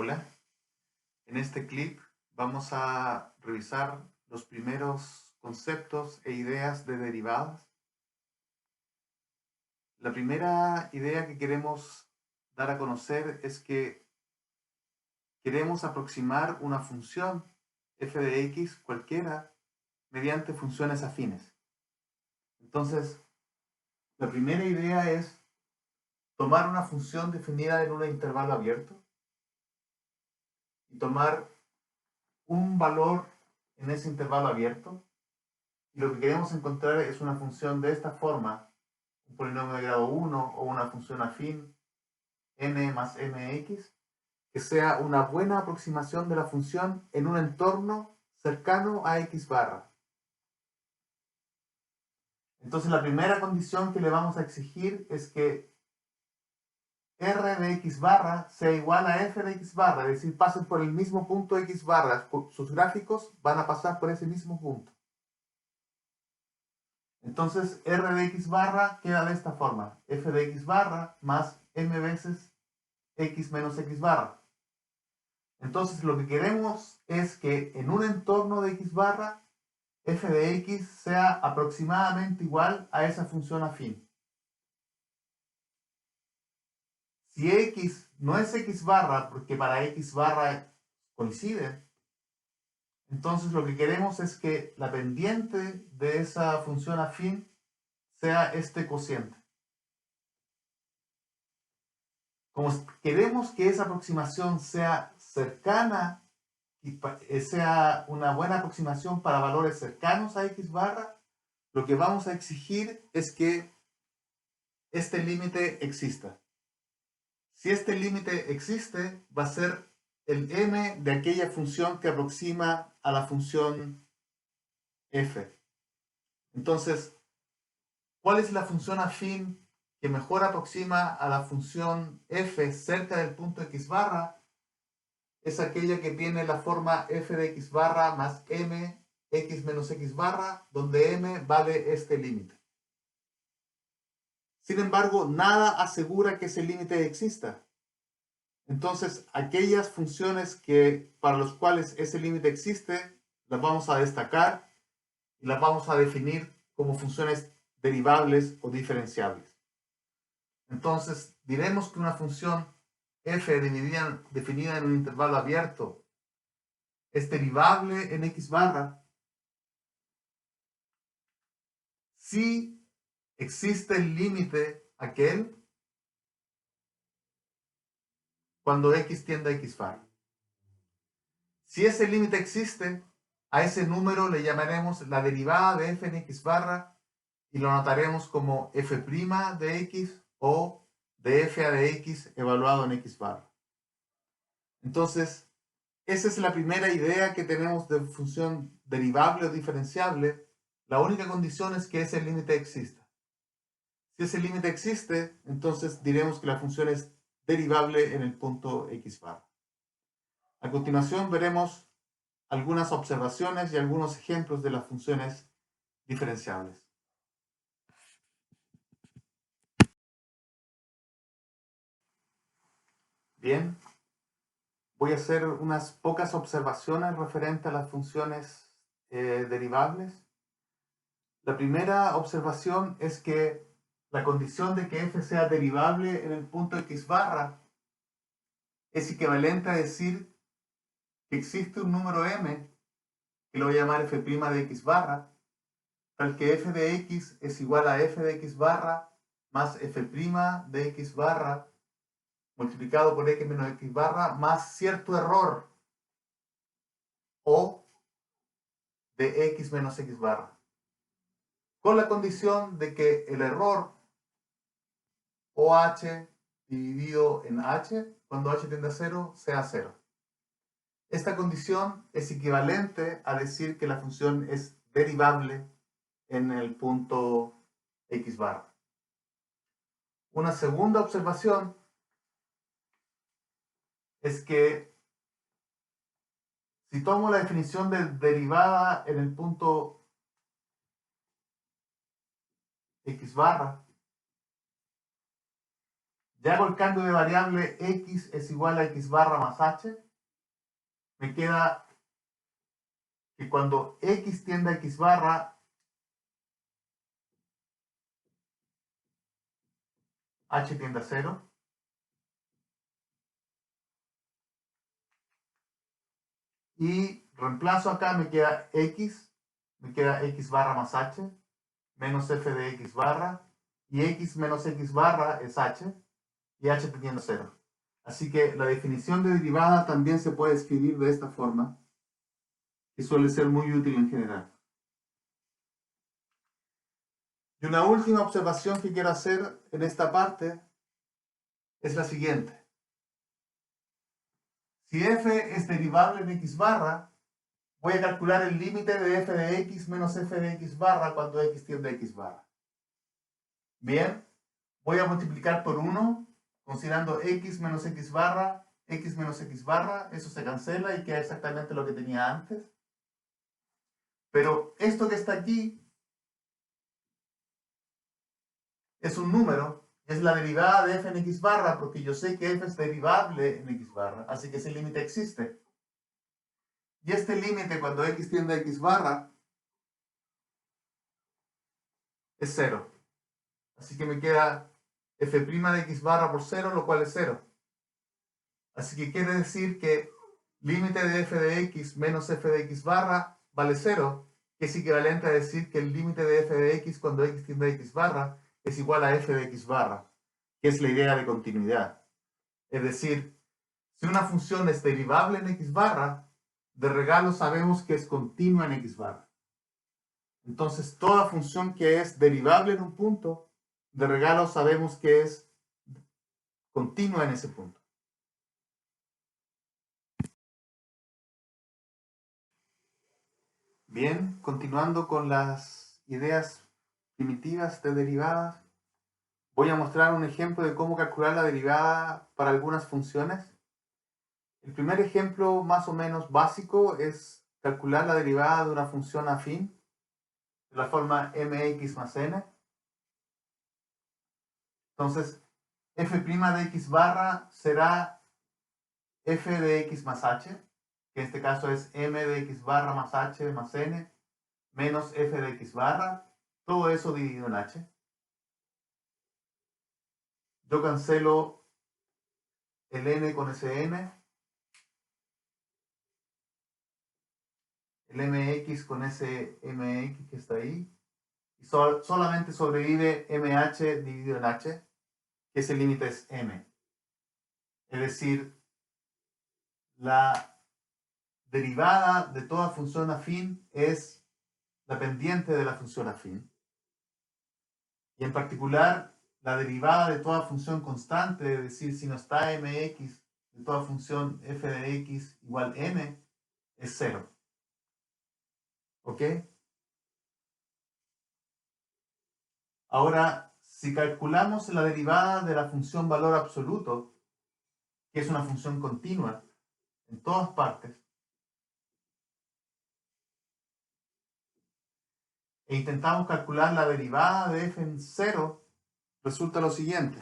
Hola, en este clip vamos a revisar los primeros conceptos e ideas de derivadas. La primera idea que queremos dar a conocer es que queremos aproximar una función f de x cualquiera mediante funciones afines. Entonces, la primera idea es tomar una función definida en un intervalo abierto y tomar un valor en ese intervalo abierto. Y lo que queremos encontrar es una función de esta forma, un polinomio de grado 1 o una función afín n más mx, que sea una buena aproximación de la función en un entorno cercano a x barra. Entonces la primera condición que le vamos a exigir es que r de x barra sea igual a f de x barra, es decir, pasen por el mismo punto x barra, sus gráficos van a pasar por ese mismo punto. Entonces, r de x barra queda de esta forma. F de x barra más m veces x menos x barra. Entonces, lo que queremos es que en un entorno de x barra, f de x sea aproximadamente igual a esa función afín. Si x no es x barra, porque para x barra coincide, entonces lo que queremos es que la pendiente de esa función afín sea este cociente. Como queremos que esa aproximación sea cercana y sea una buena aproximación para valores cercanos a x barra, lo que vamos a exigir es que este límite exista. Si este límite existe, va a ser el m de aquella función que aproxima a la función f. Entonces, ¿cuál es la función afín que mejor aproxima a la función f cerca del punto x barra? Es aquella que tiene la forma f de x barra más m x menos x barra, donde m vale este límite. Sin embargo, nada asegura que ese límite exista. Entonces, aquellas funciones para las cuales ese límite existe, las vamos a destacar y las vamos a definir como funciones derivables o diferenciables. Entonces, diremos que una función f definida en un intervalo abierto es derivable en x barra si existe el límite aquel cuando x tiende a x barra. Si ese límite existe, a ese número le llamaremos la derivada de f en x barra y lo anotaremos como f' de x o de f a de x evaluado en x barra. Entonces, esa es la primera idea que tenemos de función derivable o diferenciable. La única condición es que ese límite exista. Si ese límite existe, entonces diremos que la función es derivable en el punto x barra. A continuación veremos algunas observaciones y algunos ejemplos de las funciones diferenciables. Bien, voy a hacer unas pocas observaciones referentes a las funciones derivables. La primera observación es que la condición de que f sea derivable en el punto x barra es equivalente a decir que existe un número m, que lo voy a llamar f' de x barra, tal que f de x es igual a f de x barra más f' de x barra multiplicado por x menos x barra más cierto error o de x menos x barra, con la condición de que el error OH dividido en h, cuando h tiende a 0, sea 0. Esta condición es equivalente a decir que la función es derivable en el punto x barra. Una segunda observación es que si tomo la definición de derivada en el punto x barra, Ya hago el cambio de variable x es igual a x barra más h. Me queda que cuando x tiende a x barra, h tiende a 0. Y reemplazo acá, me queda x barra más h, menos f de x barra, y x menos x barra es h, y h tendiendo a 0. Así que la definición de derivada también se puede escribir de esta forma, que suele ser muy útil en general. Y una última observación que quiero hacer en esta parte es la siguiente. Si f es derivable en x barra, voy a calcular el límite de f de x menos f de x barra cuando x tiende a x barra. Bien, voy a multiplicar por 1, considerando x menos x barra, eso se cancela y queda exactamente lo que tenía antes. Pero esto que está aquí es un número, es la derivada de f en x barra, porque yo sé que f es derivable en x barra, así que ese límite existe. Y este límite cuando x tiende a x barra es 0. Así que me queda f' de x barra por 0, lo cual es 0. Así que quiere decir que límite de f de x menos f de x barra vale 0, que es equivalente a decir que el límite de f de x cuando x tiende a x barra es igual a f de x barra, que es la idea de continuidad. Es decir, si una función es derivable en x barra, de regalo sabemos que es continua en x barra. Entonces, toda función que es derivable en un punto, de regalo sabemos que es continua en ese punto. Bien, continuando con las ideas primitivas de derivadas, voy a mostrar un ejemplo de cómo calcular la derivada para algunas funciones. El primer ejemplo más o menos básico es calcular la derivada de una función afín de la forma mx más n. Entonces, f' de x barra será f de x más h, que en este caso es m de x barra más h más n, menos f de x barra, todo eso dividido en h. Yo cancelo el n con ese n, el mx con ese mx que está ahí, y solamente sobrevive mh dividido en h, que ese límite es m. Es decir, la derivada de toda función afín es la pendiente de la función afín. Y en particular, la derivada de toda función constante, es decir, si no está mx de toda función f de x igual n, es 0. ¿Ok? Ahora, si calculamos la derivada de la función valor absoluto, que es una función continua en todas partes, e intentamos calcular la derivada de f en 0, resulta lo siguiente.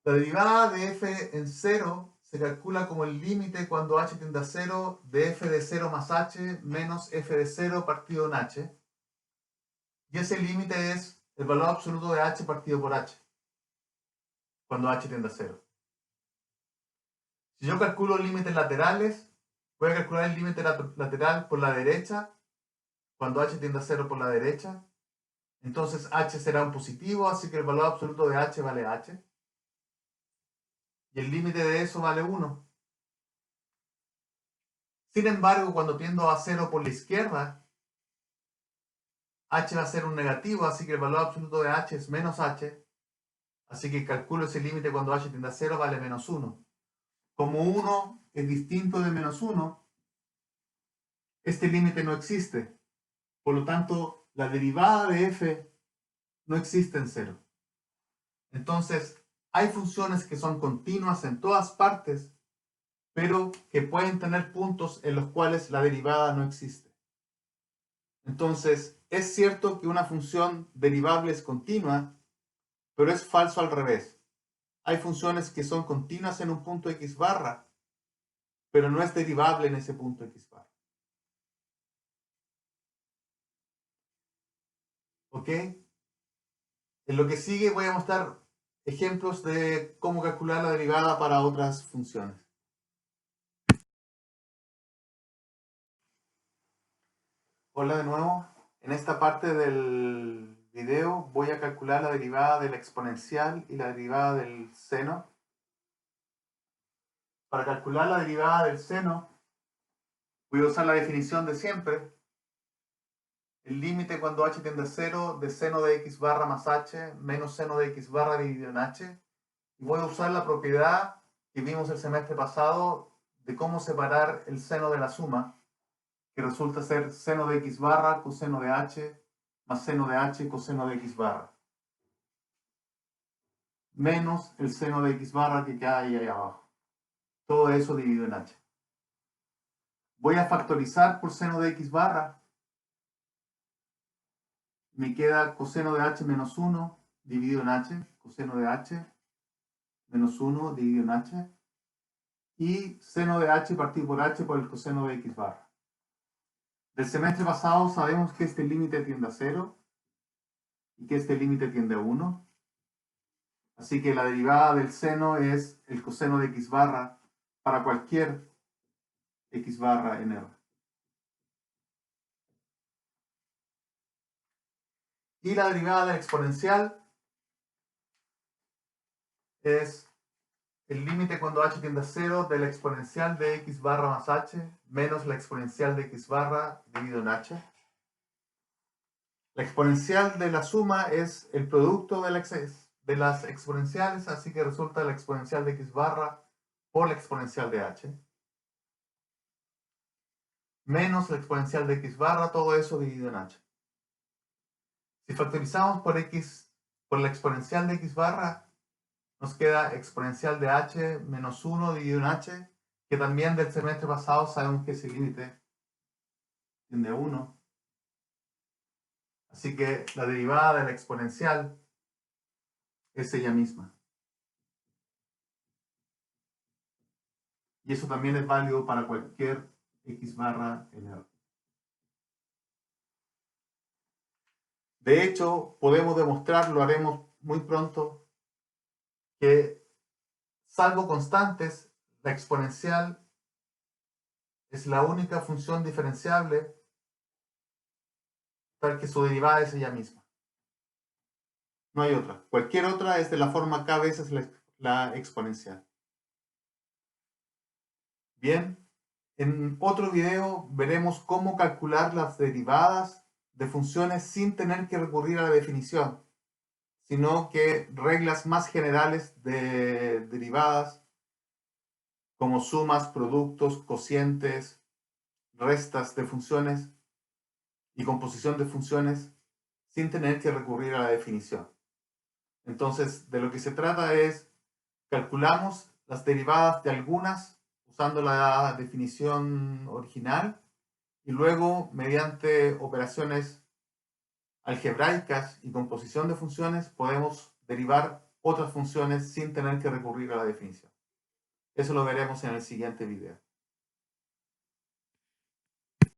La derivada de f en 0 se calcula como el límite cuando h tiende a 0 de f de 0 más h menos f de 0 partido en h. Y ese límite es el valor absoluto de h partido por h, cuando h tiende a 0. Si yo calculo límites laterales, voy a calcular el límite lateral por la derecha, cuando h tiende a 0 por la derecha. Entonces h será un positivo, así que el valor absoluto de h vale h. Y el límite de eso vale 1. Sin embargo, cuando tiendo a 0 por la izquierda, h va a ser un negativo, así que el valor absoluto de h es menos h. Así que calculo ese límite cuando h tiende a 0 vale menos 1. Como 1 es distinto de menos 1, este límite no existe. Por lo tanto, la derivada de f no existe en 0. Entonces, hay funciones que son continuas en todas partes, pero que pueden tener puntos en los cuales la derivada no existe. Entonces, es cierto que una función derivable es continua, pero es falso al revés. Hay funciones que son continuas en un punto x barra, pero no es derivable en ese punto x barra. ¿Ok? En lo que sigue voy a mostrar ejemplos de cómo calcular la derivada para otras funciones. Hola de nuevo. En esta parte del video voy a calcular la derivada de la exponencial y la derivada del seno. Para calcular la derivada del seno voy a usar la definición de siempre. El límite cuando h tiende a 0 de seno de x barra más h menos seno de x barra dividido en h. Y voy a usar la propiedad que vimos el semestre pasado de cómo separar el seno de la suma, que resulta ser seno de x barra coseno de h más seno de h coseno de x barra, menos el seno de x barra que queda ahí abajo. Todo eso dividido en h. Voy a factorizar por seno de x barra. Me queda coseno de h menos 1 dividido en h, coseno de h menos 1 dividido en h, y seno de h partido por h por el coseno de x barra. Del semestre pasado sabemos que este límite tiende a 0 y que este límite tiende a 1. Así que la derivada del seno es el coseno de x barra para cualquier x barra en R. Y la derivada de la exponencial es el límite cuando h tiende a 0 de la exponencial de x barra más h menos la exponencial de x barra dividido en h. La exponencial de la suma es el producto de las exponenciales, así que resulta la exponencial de x barra por la exponencial de h. Menos la exponencial de x barra, todo eso dividido en h. Si factorizamos por la exponencial de x barra, nos queda exponencial de h menos 1 dividido en h, que también del semestre pasado sabemos que ese límite tiende a 1. Así que la derivada de la exponencial es ella misma. Y eso también es válido para cualquier x barra en R. De hecho, podemos demostrar, lo haremos muy pronto, que salvo constantes, la exponencial es la única función diferenciable tal que su derivada es ella misma. No hay otra. Cualquier otra es de la forma k veces la exponencial. Bien, en otro video veremos cómo calcular las derivadas de funciones sin tener que recurrir a la definición, sino que reglas más generales de derivadas como sumas, productos, cocientes, restas de funciones y composición de funciones sin tener que recurrir a la definición. Entonces, de lo que se trata es, calculamos las derivadas de algunas usando la definición original y luego, mediante operaciones algebraicas y composición de funciones, podemos derivar otras funciones sin tener que recurrir a la definición. Eso lo veremos en el siguiente video.